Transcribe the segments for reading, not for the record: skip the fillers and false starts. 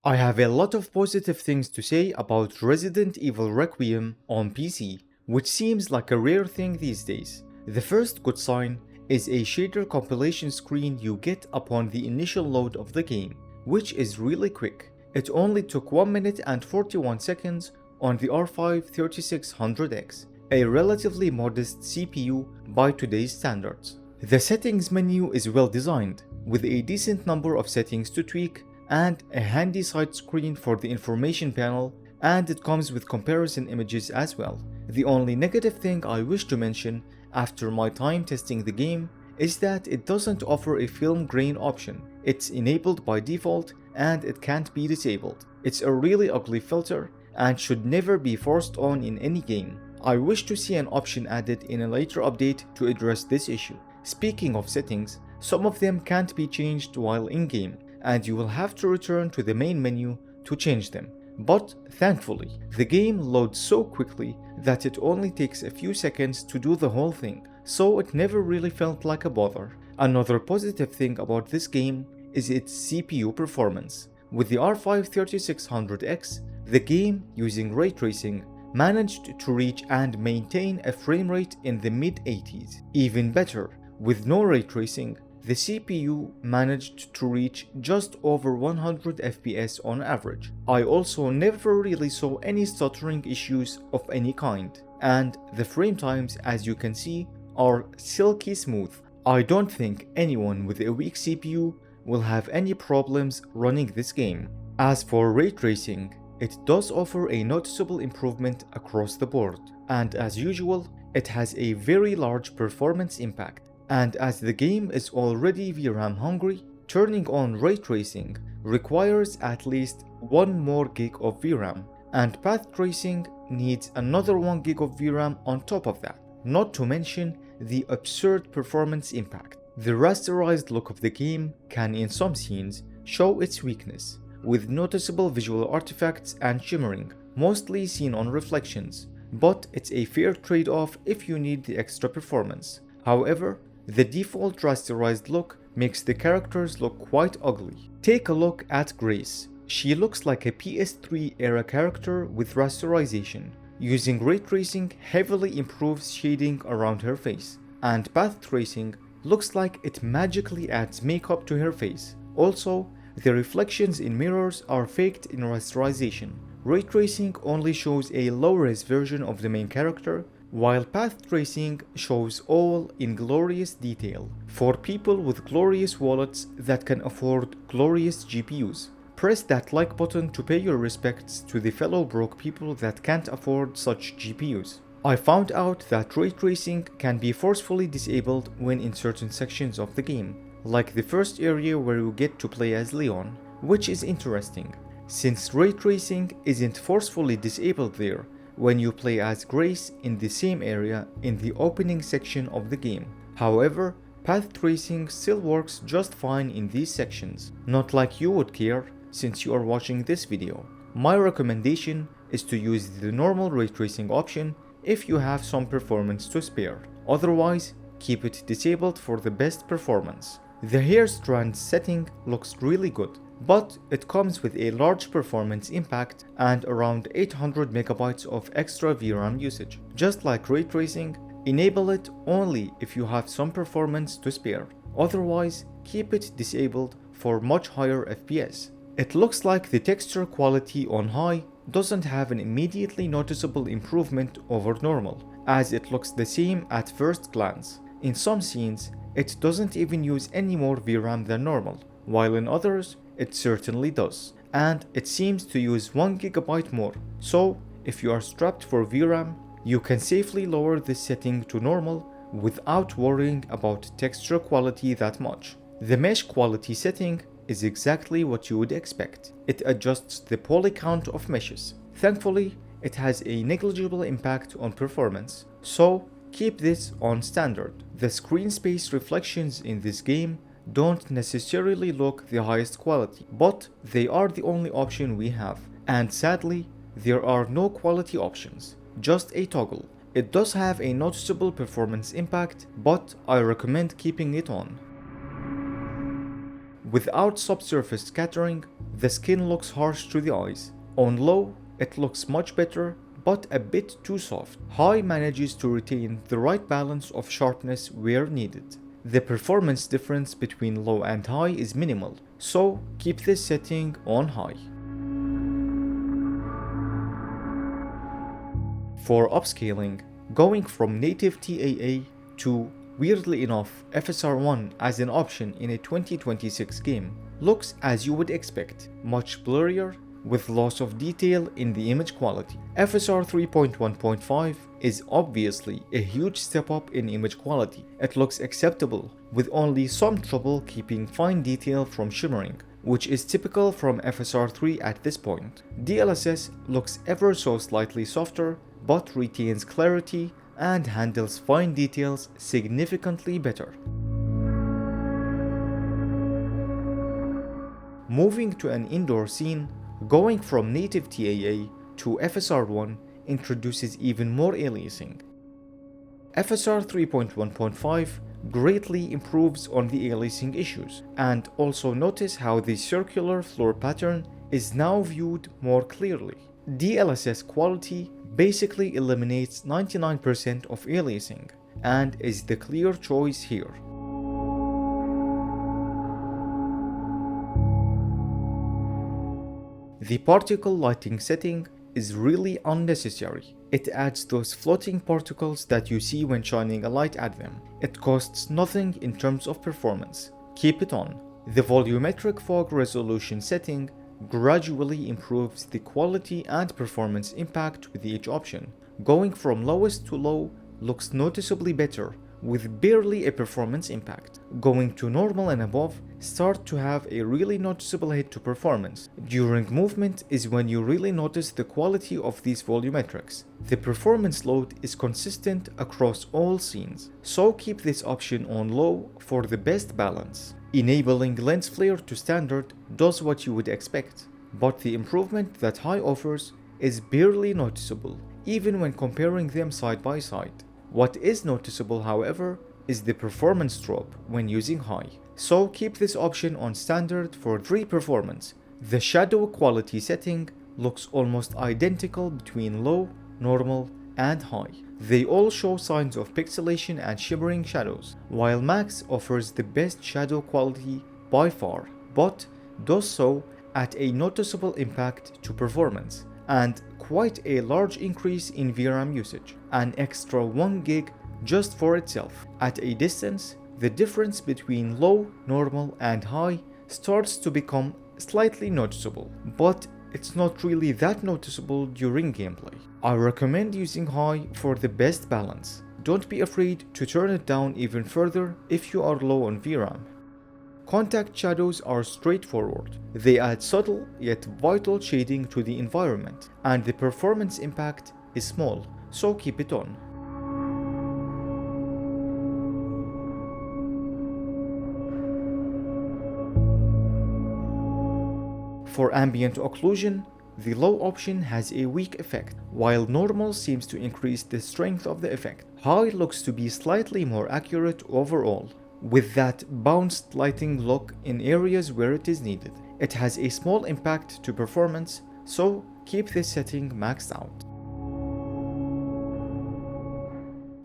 I have a lot of positive things to say about Resident Evil Requiem on PC, which seems like a rare thing these days. The first good sign is a shader compilation screen you get upon the initial load of the game, which is really quick. It only took 1 minute and 41 seconds on the R5 3600X, a relatively modest CPU by today's standards. The settings menu is well designed, with a decent number of settings to tweak and a handy side screen for the information panel, and it comes with comparison images as well. The only negative thing I wish to mention after my time testing the game is that it doesn't offer a film grain option. It's enabled by default and it can't be disabled. It's a really ugly filter and should never be forced on in any game. I wish to see an option added in a later update to address this issue. Speaking of settings, some of them can't be changed while in-game, and you will have to return to the main menu to change them. But thankfully, the game loads so quickly that it only takes a few seconds to do the whole thing, so it never really felt like a bother. Another positive thing about this game is its CPU performance. With the R5 3600X, the game, using ray tracing, managed to reach and maintain a frame rate in the mid-80s. Even better, with no ray tracing, the CPU managed to reach just over 100 FPS on average. I also never really saw any stuttering issues of any kind, and the frame times, as you can see, are silky smooth. I don't think anyone with a weak CPU will have any problems running this game. As for ray tracing, it does offer a noticeable improvement across the board, and as usual, it has a very large performance impact. And as the game is already VRAM hungry, turning on ray tracing requires at least 1 more gig of VRAM, and path tracing needs another 1 gig of VRAM on top of that, not to mention the absurd performance impact. The rasterized look of the game can in some scenes show its weakness, with noticeable visual artifacts and shimmering, mostly seen on reflections, but it's a fair trade-off if you need the extra performance. However, the default rasterized look makes the characters look quite ugly. Take a look at Grace. She looks like a PS3 era character with rasterization. Using ray tracing heavily improves shading around her face, and path tracing looks like it magically adds makeup to her face. Also, the reflections in mirrors are faked in rasterization. Ray tracing only shows a low-res version of the main character, while path tracing shows all in glorious detail for people with glorious wallets that can afford glorious GPUs. Press that like button to pay your respects to the fellow broke people that can't afford such GPUs. I found out that ray tracing can be forcefully disabled when in certain sections of the game, like the first area where you get to play as Leon, which is interesting, since ray tracing isn't forcefully disabled there when you play as Grace in the same area in the opening section of the game. However, path tracing still works just fine in these sections, not like you would care since you are watching this video. My recommendation is to use the normal ray tracing option if you have some performance to spare. Otherwise, keep it disabled for the best performance. The hair strand setting looks really good, but it comes with a large performance impact and around 800 megabytes of extra VRAM usage. Just like ray tracing, enable it only if you have some performance to spare. Otherwise, keep it disabled for much higher FPS. It looks like the texture quality on high doesn't have an immediately noticeable improvement over normal, as it looks the same at first glance. In some scenes, it doesn't even use any more VRAM than normal, while in others, it certainly does, and it seems to use 1 GB more. So, if you are strapped for VRAM, you can safely lower this setting to normal without worrying about texture quality that much. The mesh quality setting is exactly what you would expect. It adjusts the poly count of meshes. Thankfully, it has a negligible impact on performance, so keep this on standard. The screen space reflections in this game don't necessarily look the highest quality, but they are the only option we have, and sadly, there are no quality options, just a toggle. It does have a noticeable performance impact, but I recommend keeping it on. Without subsurface scattering, the skin looks harsh to the eyes. On low, it looks much better, but a bit too soft. High manages to retain the right balance of sharpness where needed. The performance difference between low and high is minimal, so keep this setting on high. For upscaling, going from native TAA to, weirdly enough, FSR1 as an option in a 2026 game looks as you would expect, much blurrier, with loss of detail in the image quality. FSR 3.1.5 is obviously a huge step up in image quality. It looks acceptable, with only some trouble keeping fine detail from shimmering, which is typical from FSR 3 at this point. DLSS looks ever so slightly softer, but retains clarity and handles fine details significantly better. Moving to an indoor scene, going from native TAA to FSR1 introduces even more aliasing. FSR 3.1.5 greatly improves on the aliasing issues, and also notice how the circular floor pattern is now viewed more clearly. DLSS quality basically eliminates 99% of aliasing and is the clear choice here. The particle lighting setting is really unnecessary. It adds those floating particles that you see when shining a light at them. It costs nothing in terms of performance. Keep it on. The volumetric fog resolution setting gradually improves the quality and performance impact with each option. Going from lowest to low looks noticeably better, with barely a performance impact. Going to normal and above start to have a really noticeable hit to performance. During movement is when you really notice the quality of these volumetrics. The performance load is consistent across all scenes, so keep this option on low for the best balance. Enabling lens flare to standard does what you would expect, but the improvement that high offers is barely noticeable, even when comparing them side by side. What is noticeable, however, is the performance drop when using high, so keep this option on standard for 3 performance. The shadow quality setting looks almost identical between low, normal, and high. They all show signs of pixelation and shimmering shadows, while max offers the best shadow quality by far, but does so at a noticeable impact to performance, and quite a large increase in VRAM usage, an extra 1 gig just for itself. At a distance, the difference between low, normal, and high starts to become slightly noticeable, but it's not really that noticeable during gameplay. I recommend using high for the best balance. Don't be afraid to turn it down even further if you are low on VRAM. Contact shadows are straightforward. They add subtle yet vital shading to the environment, and the performance impact is small, so keep it on. For ambient occlusion, the low option has a weak effect, while normal seems to increase the strength of the effect. High looks to be slightly more accurate overall, with that bounced lighting look in areas where it is needed. It has a small impact to performance, so keep this setting maxed out.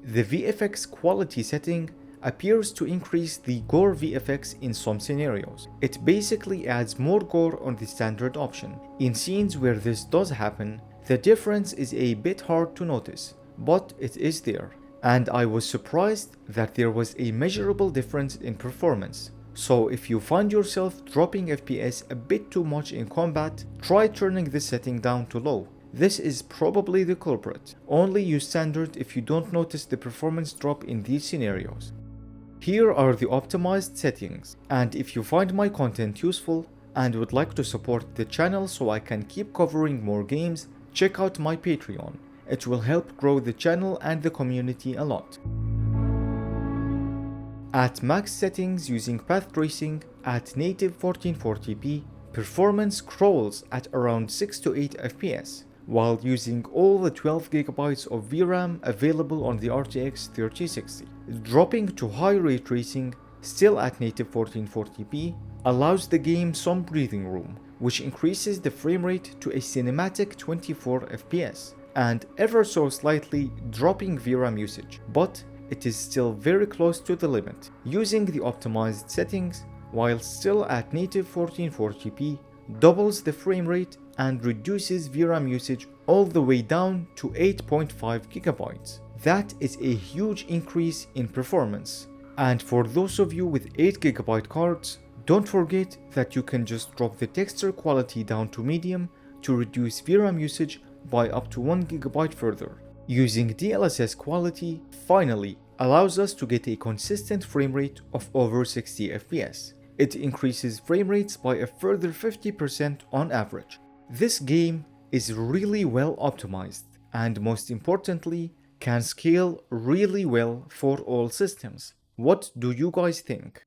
The VFX quality setting appears to increase the gore VFX in some scenarios. It basically adds more gore on the standard option. In scenes where this does happen, the difference is a bit hard to notice, but it is there. And I was surprised that there was a measurable difference in performance. So if you find yourself dropping FPS a bit too much in combat, try turning this setting down to low. This is probably the culprit. Only use standard if you don't notice the performance drop in these scenarios. Here are the optimized settings, and if you find my content useful and would like to support the channel so I can keep covering more games, check out my Patreon. It will help grow the channel and the community a lot. At max settings using path tracing at native 1440p, performance crawls at around 6 to 8 FPS, while using all the 12GB of VRAM available on the RTX 3060. Dropping to high ray tracing, still at native 1440p, allows the game some breathing room, which increases the frame rate to a cinematic 24 FPS, and ever so slightly dropping VRAM usage, but it is still very close to the limit. Using the optimized settings, while still at native 1440p, doubles the frame rate and reduces VRAM usage all the way down to 8.5 GB. That is a huge increase in performance. And for those of you with 8 GB cards, don't forget that you can just drop the texture quality down to medium to reduce VRAM usage by up to 1 GB further. Using DLSS quality finally allows us to get a consistent frame rate of over 60 FPS. It increases frame rates by a further 50% on average. This game is really well optimized and most importantly can scale really well for all systems. What do you guys think?